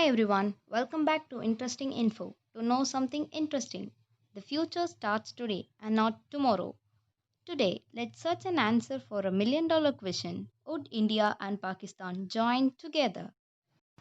Hi everyone, welcome back to Interesting Info. To know something interesting, the future starts today and not tomorrow. Today, let's search an answer for a $1 million question. Would India and Pakistan join together?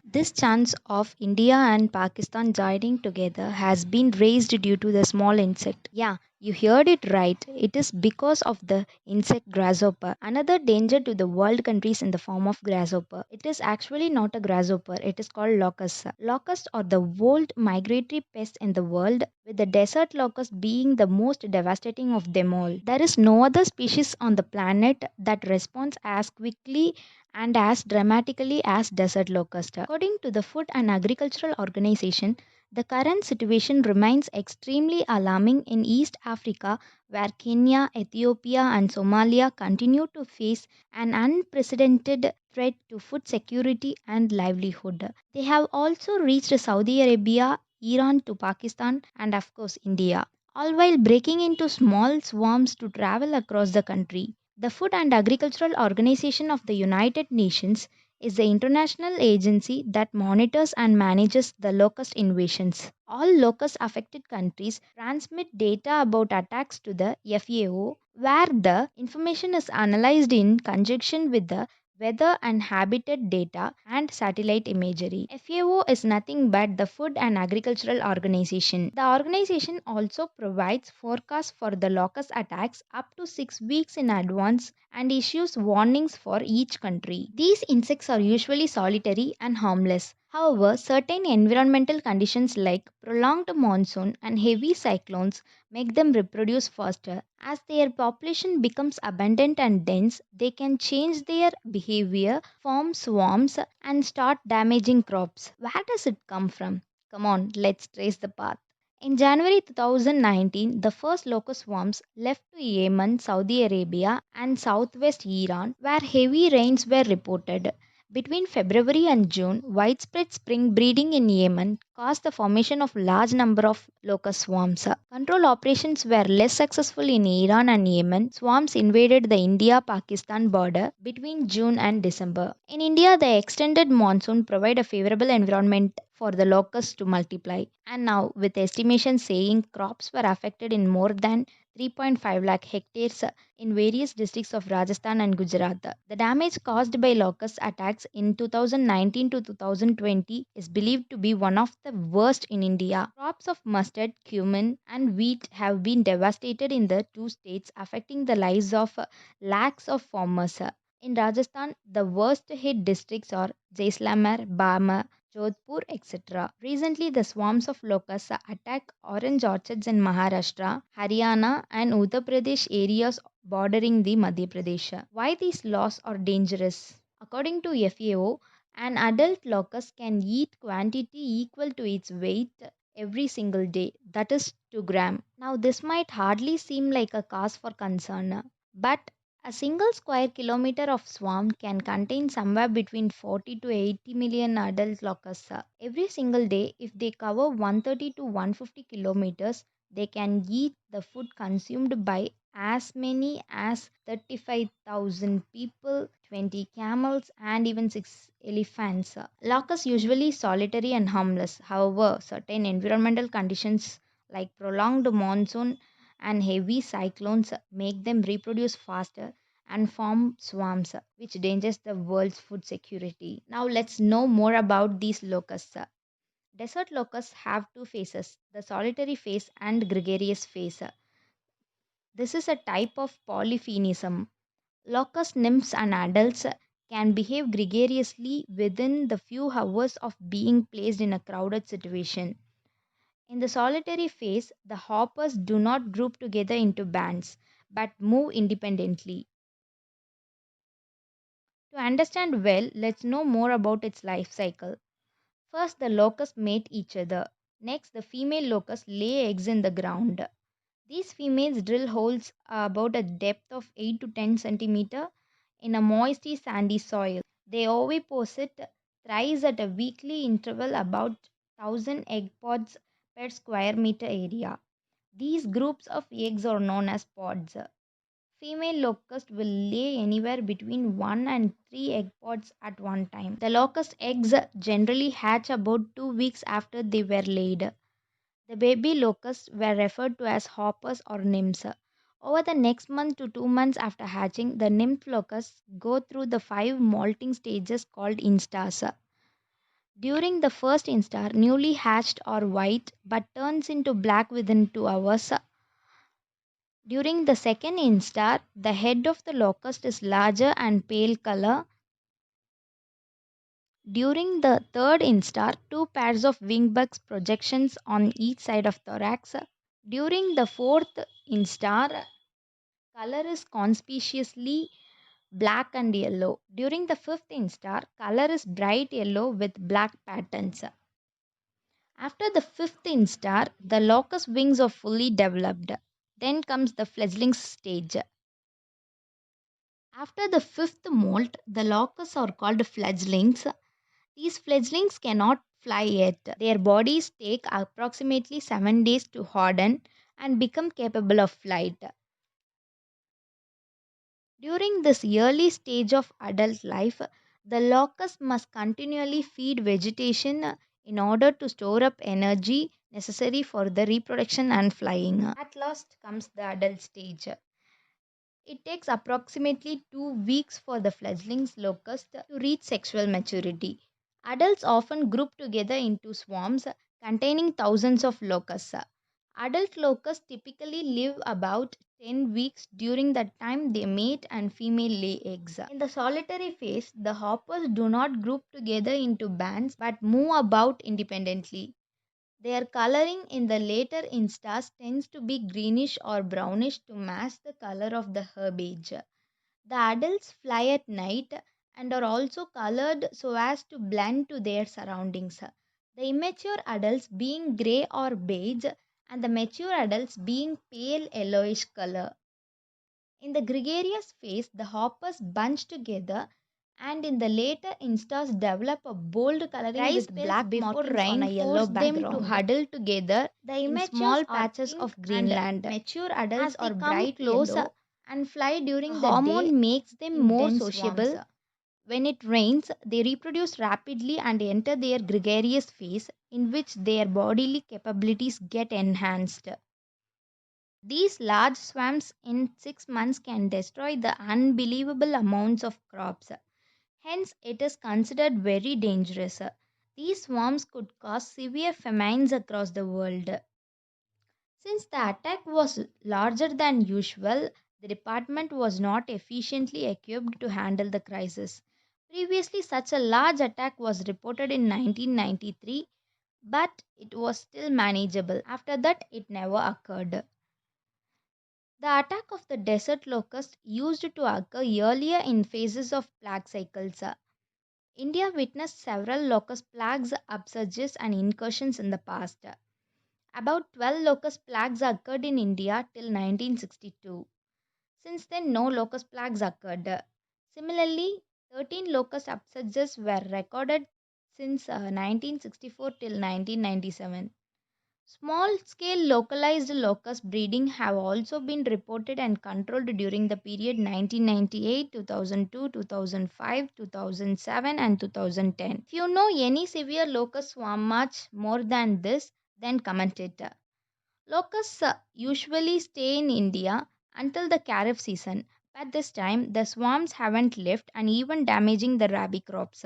This chance of India and Pakistan joining together has been raised due to the small insect. Yeah, you heard it right. It is because of the insect grasshopper. Another danger to the world countries in the form of grasshopper. It is actually not a grasshopper. It is called locust. Locusts are the world migratory pest in the world, with the desert locust being the most devastating of them all. There is no other species on the planet that responds as quickly and as dramatically as desert locust. According to the Food and Agricultural Organization, the current situation remains extremely alarming in East Africa, where Kenya, Ethiopia, and Somalia continue to face an unprecedented threat to food security and livelihood. They have also reached Saudi Arabia, Iran to Pakistan, and of course India, all while breaking into small swarms to travel across the country. The Food and Agricultural Organization of the United Nations is the international agency that monitors and manages the locust invasions. All locust affected countries transmit data about attacks to the FAO, where the information is analyzed in conjunction with the weather and habitat data and satellite imagery. FAO is nothing but the Food and Agricultural Organization. The organization also provides forecasts for the locust attacks up to 6 weeks in advance and issues warnings for each country. These insects are usually solitary and harmless. However, certain environmental conditions like prolonged monsoon and heavy cyclones make them reproduce faster. As their population becomes abundant and dense, they can change their behavior, form swarms, and start damaging crops. Where does it come from? Come on, let's trace the path. In January 2019, the first locust swarms left to Yemen, Saudi Arabia, and southwest Iran, where heavy rains were reported. Between February and June, widespread spring breeding in Yemen caused the formation of large number of locust swarms. Control operations were less successful in Iran and Yemen. Swarms invaded the India-Pakistan border between June and December. In India, the extended monsoon provided a favorable environment for the locusts to multiply. And now, with estimations saying crops were affected in more than 3.5 lakh hectares in various districts of Rajasthan and Gujarat. The damage caused by locust attacks in 2019 to 2020 is believed to be one of the worst in India. Crops of mustard, cumin, and wheat have been devastated in the two states, affecting the lives of lakhs of farmers. In Rajasthan, the worst hit districts are Jaisalmer, Barmer, Jodhpur, etc. Recently, the swarms of locusts attack orange orchards in Maharashtra, Haryana, and Uttar Pradesh areas bordering the Madhya Pradesh. Why these laws are dangerous? According to FAO, an adult locust can eat quantity equal to its weight every single day, that is 2 gram. Now, this might hardly seem like a cause for concern, but a single square kilometer of swarm can contain somewhere between 40 to 80 million adult locusts. Every single day, if they cover 130 to 150 kilometers, they can eat the food consumed by as many as 35,000 people, 20 camels, and even 6 elephants. Locusts usually solitary and harmless. However, certain environmental conditions like prolonged monsoon and heavy cyclones make them reproduce faster and form swarms, which endangers the world's food security. Now, let's know more about these locusts. Desert locusts have two phases, the solitary phase and gregarious phase. This is a type of polyphenism. Locust nymphs and adults can behave gregariously within the few hours of being placed in a crowded situation. In the solitary phase, the hoppers do not group together into bands but move independently. To understand well, let's know more about its life cycle. First, the locusts mate each other. Next, the female locusts lay eggs in the ground. These females drill holes about a depth of 8 to 10 centimeter in a moisty sandy soil. They oviposit thrice at a weekly interval about 1000 egg pods per square meter area. These groups of eggs are known as pods. Female locust will lay anywhere between 1 and 3 egg pods at one time. The locust eggs generally hatch about 2 weeks after they were laid. The baby locusts were referred to as hoppers or nymphs. Over the next month to 2 months after hatching, the nymph locusts go through the 5 molting stages called instars. During the first instar, newly hatched are white but turns into black within 2 hours. During the second instar, the head of the locust is larger and pale color. During the third instar, two pairs of wing bugs projections on each side of thorax. During the fourth instar, color is conspicuously black and yellow. During the fifth instar, color is bright yellow with black patterns. After the fifth instar, the locust wings are fully developed. Then comes the fledgling stage. After the fifth molt, the locusts are called fledglings. These fledglings cannot fly yet. Their bodies take approximately 7 days to harden and become capable of flight. During this early stage of adult life, the locust must continually feed vegetation in order to store up energy necessary for the reproduction and flying. At last comes the adult stage. It takes approximately 2 weeks for the fledglings locust to reach sexual maturity. Adults often group together into swarms containing thousands of locusts. Adult locusts typically live about 10 weeks. During that time they mate and female lay eggs. In the solitary phase, the hoppers do not group together into bands but move about independently. Their coloring in the later instars tends to be greenish or brownish to match the color of the herbage. The adults fly at night and are also colored so as to blend to their surroundings. The immature adults being grey or beige and the mature adults being pale yellowish color. In the gregarious phase, the hoppers bunch together and in the later instars develop a bold coloring dry with black before rain on a yellow them to huddle together the in small patches of greenland. Mature adults are bright close yellow and fly during the hormone day makes them more sociable. Swarms. When it rains, they reproduce rapidly and enter their gregarious phase in which their bodily capabilities get enhanced. These large swarms in 6 months can destroy the unbelievable amounts of crops. Hence, it is considered very dangerous. These swarms could cause severe famines across the world. Since the attack was larger than usual, the department was not efficiently equipped to handle the crisis. Previously, such a large attack was reported in 1993, but it was still manageable. After that, it never occurred. The attack of the desert locust used to occur earlier in phases of plague cycles. India witnessed several locust plagues, upsurges, and incursions in the past. About 12 locust plagues occurred in India till 1962. Since then, no locust plagues occurred. Similarly, 13 locust upsurges were recorded since 1964 till 1997. Small scale localized locust breeding have also been reported and controlled during the period 1998, 2002, 2005, 2007 and 2010. If you know any severe locust swarm much more than this, then comment it. Locusts usually stay in India until the Kharif season. At this time, the swarms haven't left and even damaging the rabi crops.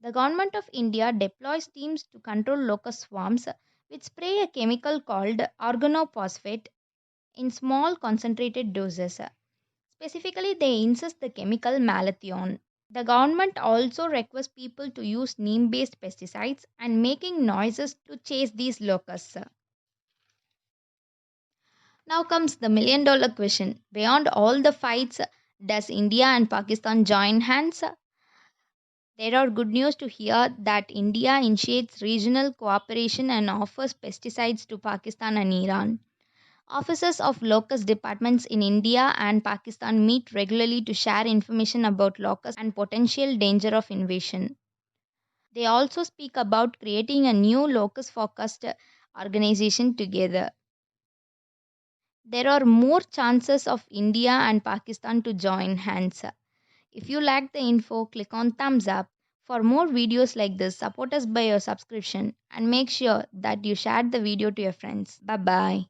The Government of India deploys teams to control locust swarms, which spray a chemical called organophosphate in small concentrated doses. Specifically, they ingest the chemical malathion. The government also requests people to use neem based pesticides and making noises to chase these locusts. Now comes the $1 million question. Beyond all the fights, does India and Pakistan join hands? There are good news to hear that India initiates regional cooperation and offers pesticides to Pakistan and Iran. Officers of locust departments in India and Pakistan meet regularly to share information about locusts and potential danger of invasion. They also speak about creating a new locust focused organization together. there are more chances of India and Pakistan to join hands. If you like the info, click on thumbs up. For more videos like this, support us by your subscription and make sure that you share the video to your friends. Bye bye.